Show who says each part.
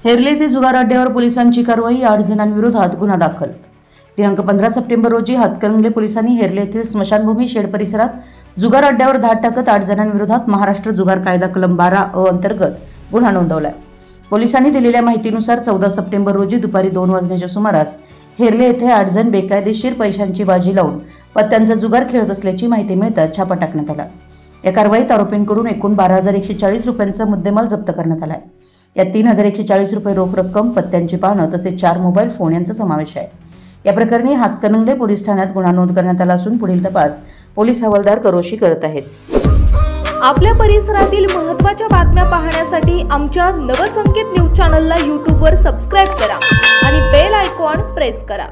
Speaker 1: हेरले येथे जुगार अड्ड्यावर पोलिसांची कारवाई, 8 जणांविरोधात गुन्हा दाखल। दिनांक 15 सप्टेंबर रोजी हातकणंगले पोलिसांनी हेरले येथील स्मशानभूमी शेड परिसरात जुगार अड्ड्यावर धाड टाकत 8 जणांविरोधात महाराष्ट्र जुगार कायदा कलम 12A अंतर्गत गुन्हा नोंदवला। पोलिसांनी दिलेल्या माहितीनुसार 14 सप्टेंबर रोजी दुपारी 2 वाजण्याच्या सुमारास हेरले येथे 8 जण बेकायदेशीर पैशांची बाजी लावून पत्त्यांचा जुगार खेळत असल्याची माहिती मिळताच छापा टाकण्यात आला। या कारवाईत आरोपींकडून एकूण 12,140 रुपयांचा मुद्देमाल जप्त करण्यात आला आहे। यात 3,140 रुपये रोख रक्कम, पत्त्यांची पानं तसेच 4 मोबाईल फोन यांचा समावेश आहे। या प्रकरणी हातकणंगले पोलीस ठाण्यात गुन्हा नोंद करण्यात आला असून पुढील तपास पोलीस हवालदार करोशी करत आहेत।
Speaker 2: आपल्या परिसरातील महत्त्वाच्या बातम्या पाहण्यासाठी आमच्या नवसंकेत न्यूज चॅनलला YouTube वर सबस्क्राइब करा आणि बेल आयकॉन प्रेस करा।